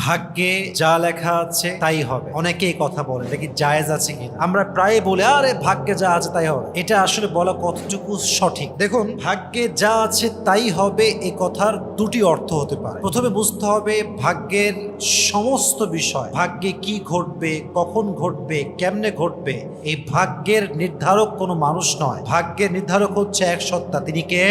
ভাগ্যে যা লেখা আছে তাই হবে। অনেকেই কথা বলে এটা কি জায়েজ আছে কিনা। আমরা প্রায় বলি আরে ভাগ্যে যা আছে তাই হবে। এটা আসলে বলা কতটুকু সঠিক? দেখুন, ভাগ্যে যা আছে তাই হবে এই কথার দুটি অর্থ হতে পারে। প্রথমে বুঝতে হবে ভাগ্যের সমস্ত বিষয়, ভাগ্যে কি ঘটবে, কখন ঘটবে, কেমনে ঘটবে, এই ভাগ্যের নির্ধারক কোনো মানুষ নয়। ভাগ্যের নির্ধারক হচ্ছে এক সত্তা। তিনি কে?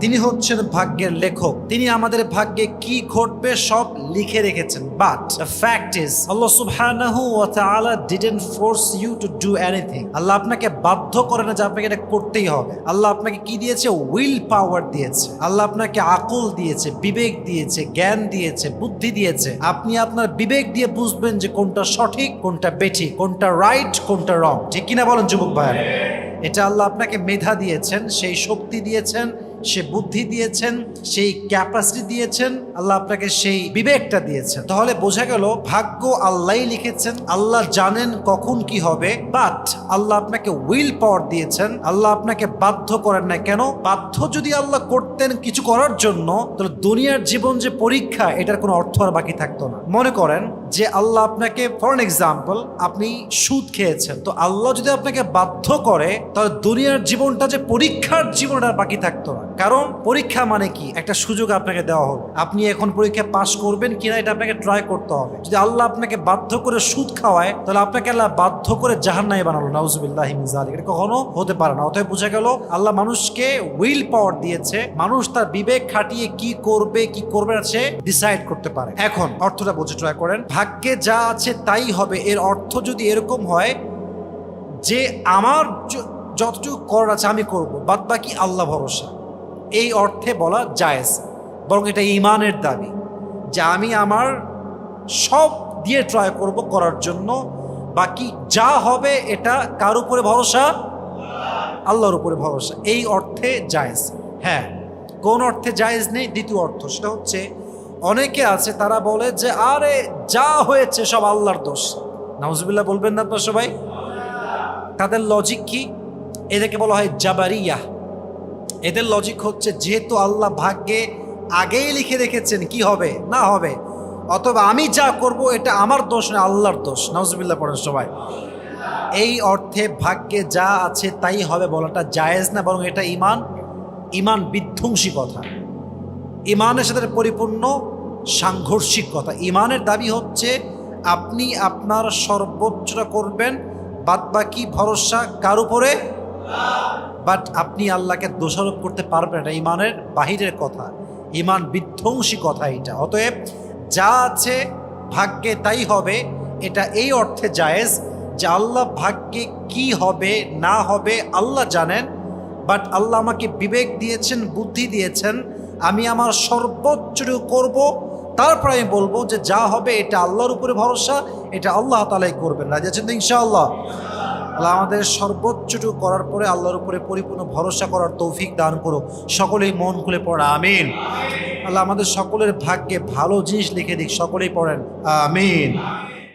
তিনি হচ্ছেন ভাগ্যের লেখক। তিনি আমাদের ভাগ্যে কি ঘটবে সব লিখে রেখেছেন। But the fact is Allah সুবহানাহু ওয়া তাআলা didn't force you to do anything. Allah আপনাকে বাধ্য করে না যে আপনাকে এটা করতেই হবে। আল্লাহ আপনাকে কি দিয়েছে? উইল পাওয়ার দিয়েছে। আল্লাহ আপনাকে আকল দিয়েছে, বিবেক দিয়েছে, জ্ঞান দিয়েছে, বুদ্ধি দিয়েছে। আপনি আপনার বিবেক দিয়ে বুঝবেন যে কোনটা সঠিক, কোনটা বেঠিক, কোনটা রাইট, কোনটা রং। ঠিক কিনা বলেন যুবক ভাইরা? এটা আল্লাহ আপনাকে মেধা দিয়েছেন, সেই শক্তি দিয়েছেন, সে বুদ্ধি দিয়েছেন, সেই ক্যাপাসিটি দিয়েছেন, আল্লাহ আপনাকে সেই বিবেকটা দিয়েছেন। তাহলে বোঝা গেল ভাগ্য আল্লাহই লিখেছেন, আল্লাহ জানেন কখন কি হবে। বাট আল্লাহ আপনাকে উইল পাওয়ার দিয়েছেন, আল্লাহ আপনাকে বাধ্য করেন না। কেন? বাধ্য যদি আল্লাহ করতেন কিছু করার জন্য, তাহলে দুনিয়ার জীবন যে পরীক্ষা, এটার কোনো অর্থ আর বাকি থাকতো না। মনে করেন যে আল্লাহ আপনাকে, ফর এন এক্সাম্পল, আপনি সুদ খেয়েছেন, তো আল্লাহ যদি আপনাকে বাধ্য করে তাহলে দুনিয়ার জীবনটা যে পরীক্ষার জীবনটা বাকি থাকতো না। কারণ পরীক্ষা মানে কি? একটা সুযোগ আপনাকে দেওয়া হবে, আপনি এখন পরীক্ষা পাস করবেন কিনা এটা আপনাকে ট্রাই করতে হবে। যদি আল্লাহ আপনাকে বাধ্য করে সুদ খাওয়ায় তাহলে আপনাকে আল্লাহ বাধ্য করে জাহান্নামে বানালো। নাউজুবিল্লাহি মিন যালিক। এটা কখনো হতে পারে না। অতএব বোঝা গেল আল্লাহ মানুষকে উইল পাওয়ার দিয়েছে, মানুষ তার বিবেক খাটিয়ে কি করবে কি করবে না সে ডিসাইড করতে পারে। এখন অর্থটা বুঝে ট্রাই করেন। ভাগ্যে যা আছে তাই হবে, এর অর্থ যদি এরকম হয় যে আমার যতটুকু করার আছে আমি করব, বাদ বাকি আল্লাহ ভরসা, এই অর্থে বলা জায়েজ। বরং এটা ঈমানের দাবি যে আমি আমার সব দিয়ে ট্রাই করব করার জন্য, বাকি যা হবে এটা কার উপরে ভরসা? আল্লাহর উপরে ভরসা। এই অর্থে জায়েজ। হ্যাঁ, কোন অর্থে জায়েজ নেই? দ্বিতীয় অর্থ, সেটা হচ্ছে অনেকে আছে তারা বলে যে আরে যা হয়েছে সব আল্লাহর দোষ। নাউজুবিল্লাহ বলবেন না আপনারা সবাই? তাদের লজিক কি? এদেরকে বলা হয় জাবারিয়া। এদের লজিক হচ্ছে যেহেতু আল্লাহ ভাগ্যে আগেই লিখে রেখেছেন কি হবে না হবে, অথবা আমি যা করব এটা আমার দোষ না, আল্লাহর দোষ। নাউজুবিল্লাহ পড়েন সবাই। এই অর্থে ভাগ্যে যা আছে তাই হবে বলাটা জায়েজ না, বরং এটা ইমান বিধ্বংসী কথা, ইমানের সাথে পরিপূর্ণ সাংঘর্ষিক কথা। ইমানের দাবি হচ্ছে আপনি আপনার সর্বোচ্চটা করবেন, বাদ বাকি ভরসা কার উপরে? বাট আপনি আল্লাহকে দোষারোপ করতে পারবেন, এটা ইমানের বাহিরের কথা, ইমান বিধ্বংসী কথা এটা। অতএব যা আছে ভাগ্যে তাই হবে, এটা এই অর্থে জায়েজ যে আল্লাহ ভাগ্যে কি হবে না হবে আল্লাহ জানেন। বাট আল্লাহ আমাকে বিবেক দিয়েছেন, বুদ্ধি দিয়েছেন, আমি আমার সর্বোচ্চটুকু করব, তারপর আমি বলবো যে যা হবে এটা আল্লাহর উপরে ভরসা, এটা আল্লাহ তাআলাই করবেন। রাজি আছেন তো ইনশাআল্লাহ? আল্লাহ আমাদের সর্বোচ্চটুকু করার পরে আল্লাহর উপরে পরিপূর্ণ ভরসা করার তৌফিক দান করো। সকলেই মন খুলে পড়া আমিন। আল্লাহ আমাদের সকলের ভাগ্যে ভালো জিনিস লিখে দিক। সকলেই পড়েন আমিন।